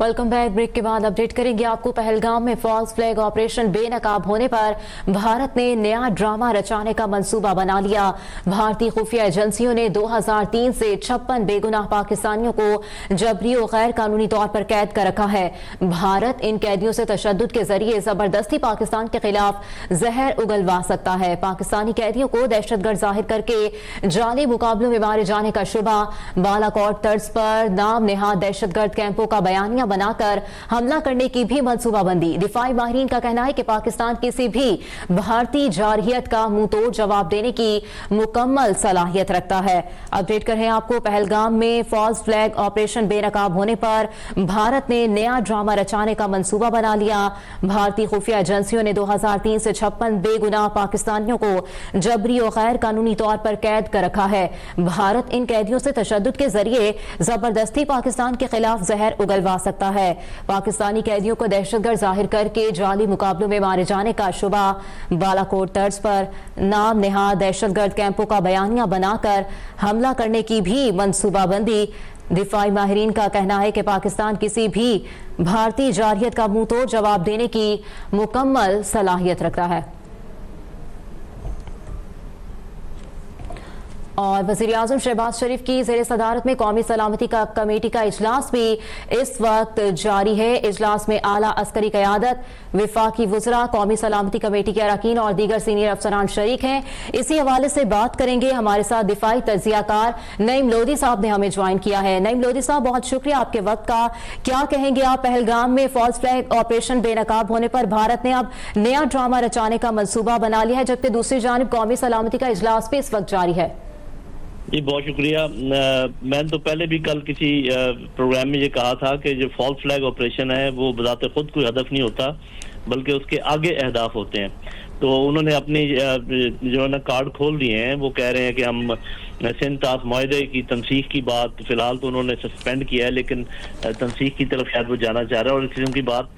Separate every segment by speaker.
Speaker 1: Welcome back. Break के बाद update करेंगे आपको। पहलगाम में फॉल्स फ्लैग ऑपरेशन बेनकाब होने पर भारत ने नया ड्रामा रचाने का मंसूबा बना लिया। भारतीय खुफिया एजेंसियों ने 2003 से 56 बेगुनाह पाकिस्तानियों को जबरी और गैर कानूनी तौर पर कैद कर रखा है। भारत इन कैदियों से तशद्दुद के जरिए जबरदस्ती पाकिस्तान के खिलाफ जहर उगलवा सकता है। पाकिस्तानी कैदियों को दहशतगर्द जाहिर करके जाली मुकाबलों में मारे जाने का शुबा, बालाकोट तर्ज पर नाम नेहाद दहशतगर्द कैंपों का बयानिया बनाकर हमला करने की भी मंसूबाबंदी। दिफाई माहिरीन का कहना है कि पाकिस्तान किसी भी भारतीय जारहियत का मुंह तोड़ जवाब देने की मुकम्मल सलाहियत रखता है। अपडेट कर रहे हैं आपको। पहलगाम में फॉल्स फ्लैग ऑपरेशन बेनकाब होने पर भारत ने नया ड्रामा रचाने का मंसूबा बना लिया। भारतीय खुफिया एजेंसियों ने 2003 से 56 बेगुनाह पाकिस्तानियों को जबरी और गैर कानूनी तौर पर कैद कर रखा है। भारत इन कैदियों से तशद्दुद के जरिए जबरदस्ती पाकिस्तान के खिलाफ जहर उगलवा सकता है। पाकिस्तानी कैदियों को दहशतगर्द जाहिर करके जाली मुकाबलों में मारे जाने का शुबा, बालाकोट तर्ज पर नाम नेहाद दहशतगर्द कैंपों का बयानिया बनाकर हमला करने की भी मंसूबाबंदी। दिफाई माहिरीन का कहना है कि पाकिस्तान किसी भी भारतीय जारहियत का मुंह तोड़ जवाब देने की मुकम्मल सलाहियत रखता है। और वज़ीर-ए-आज़म शहबाज शरीफ की ज़ेर सदारत में कौमी सलामती का कमेटी का इजलास भी इस वक्त जारी है। इजलास में आला अस्करी क़यादत, विफाकी वज़रा, कौमी सलामती कमेटी के अरकान और दीगर सीनियर अफसरान शरीक हैं। इसी हवाले से बात करेंगे। हमारे साथ दिफाई तज्ज़ियाकार नईम लोधी साहब ने हमें ज्वाइन किया है। नईम लोधी साहब, बहुत शुक्रिया आपके वक्त का। क्या कहेंगे आप? पहलगाम में फॉल्स फ्लैग ऑपरेशन बेनकाब होने पर भारत ने अब नया ड्रामा रचाने का मंसूबा बना लिया है, जबकि दूसरी जानिब कौमी सलामती का इजलास भी इस वक्त जारी है।
Speaker 2: जी बहुत शुक्रिया। मैंने तो पहले भी कल किसी प्रोग्राम में ये कहा था कि जो फॉल्स फ्लैग ऑपरेशन है वो बजाते खुद कोई हदफ नहीं होता, बल्कि उसके आगे अहदाफ होते हैं। तो उन्होंने अपनी जो है ना कार्ड खोल दिए हैं। वो कह रहे हैं कि हम सिंध ताश मुआहदे की तनसीख की बात फिलहाल तो उन्होंने सस्पेंड किया है, लेकिन तनसीख की तरफ शायद वो जाना चाह रहे हैं। और इस किस्म की बात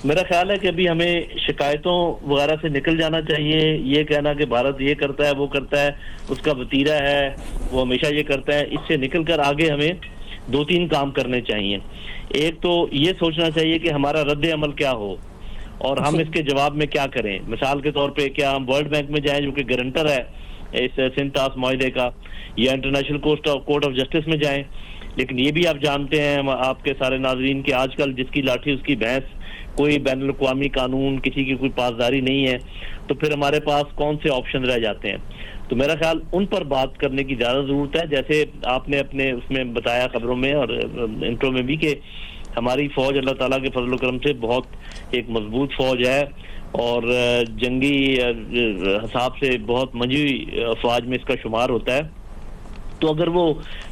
Speaker 2: मेरा ख्याल है कि अभी हमें शिकायतों वगैरह से निकल जाना चाहिए। ये कहना कि भारत ये करता है वो करता है, उसका वतीरा है, वो हमेशा ये करता है, इससे निकल कर आगे हमें 2-3 काम करने चाहिए। एक तो ये सोचना चाहिए कि हमारा रद्द अमल क्या हो और हम इसके जवाब में क्या करें। मिसाल के तौर पे क्या हम वर्ल्ड बैंक में जाएं जो कि गारंटर है इस सिंध ताश मुआहदे का, या इंटरनेशनल कोर्ट ऑफ जस्टिस में जाएं। लेकिन ये भी आप जानते हैं, आपके सारे नाजरीन, कि आजकल जिसकी लाठी उसकी भैंस, कोई बैनुल अक़वामी कानून, किसी की कोई पासदारी नहीं है। तो फिर हमारे पास कौन से ऑप्शन रह जाते हैं? तो मेरा ख्याल उन पर बात करने की ज़्यादा ज़रूरत है। जैसे आपने अपने उसमें बताया खबरों में और इंट्रो में भी कि हमारी फ़ौज अल्लाह ताला के फजल करम से बहुत एक मजबूत फ़ौज है और जंगी हिसाब से बहुत मंझी अफवाज में इसका शुमार होता है। तो अगर वो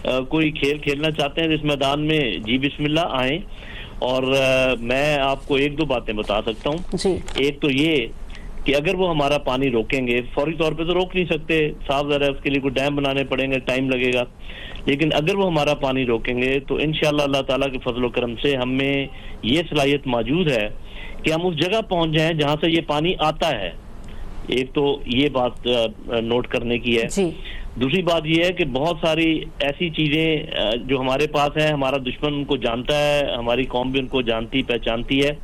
Speaker 2: कोई खेल खेलना चाहते हैं तो इस मैदान में जी बिस्मिल्लाह आएँ। और मैं आपको 1-2 बातें बता सकता हूँ। एक तो ये कि अगर वो हमारा पानी रोकेंगे, फौरी तौर पे तो रोक नहीं सकते, साफ ज़रा है, उसके लिए कोई डैम बनाने पड़ेंगे, टाइम लगेगा। लेकिन अगर वो हमारा पानी रोकेंगे तो इंशाअल्लाह अल्लाह ताला के फजल करम से हमें ये सलाहियत मौजूद है कि हम उस जगह पहुँच जाएं जहाँ से ये पानी आता है। एक तो ये बात नोट करने की है। दूसरी बात यह है कि बहुत सारी ऐसी चीज़ें जो हमारे पास हैं, हमारा दुश्मन उनको जानता है, हमारी कौम भी उनको जानती पहचानती है।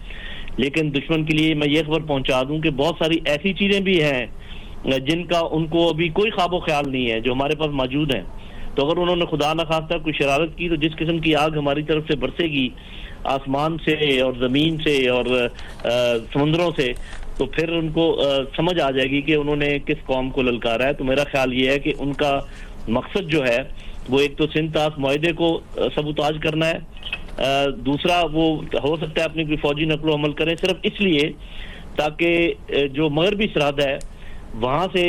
Speaker 2: लेकिन दुश्मन के लिए मैं ये खबर पहुंचा दूं कि बहुत सारी ऐसी चीज़ें भी हैं जिनका उनको अभी कोई ख्वाबो ख्याल नहीं है, जो हमारे पास मौजूद हैं। तो अगर उन्होंने खुदा न खास्ता कोई शरारत की तो जिस किस्म की आग हमारी तरफ से बरसेगी, आसमान से और ज़मीन से और समुद्रों से, तो फिर उनको समझ आ जाएगी कि उन्होंने किस कौम को ललकारा है। तो मेरा ख्याल ये है कि उनका मकसद जो है वो एक तो सिंध ताश मुआहदे को सबूताज करना है, दूसरा वो हो सकता है अपनी कोई फौजी नकलो अमल करें सिर्फ इसलिए ताकि जो मगरबी सरहद है वहाँ से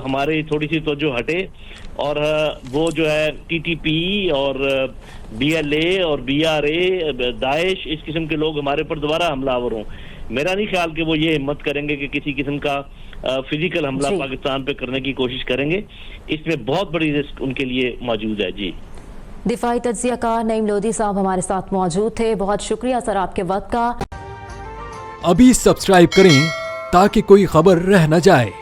Speaker 2: हमारी थोड़ी सी तवज्जो हटे और वो जो है TTP और BLA और BRA, दाइश, इस किस्म के लोग हमारे ऊपर दोबारा हमलावर हों। मेरा नहीं ख्याल कि वो ये हिम्मत करेंगे कि किसी किस्म का फिजिकल हमला पाकिस्तान पे करने की कोशिश करेंगे। इसमें बहुत बड़ी रिस्क उनके लिए मौजूद है। जी,
Speaker 1: दिफाई तज्ज़ियाकार नईम लोधी साहब हमारे साथ मौजूद थे। बहुत शुक्रिया सर आपके वक्त का।
Speaker 3: अभी सब्सक्राइब करें ताकि कोई खबर रह न जाए।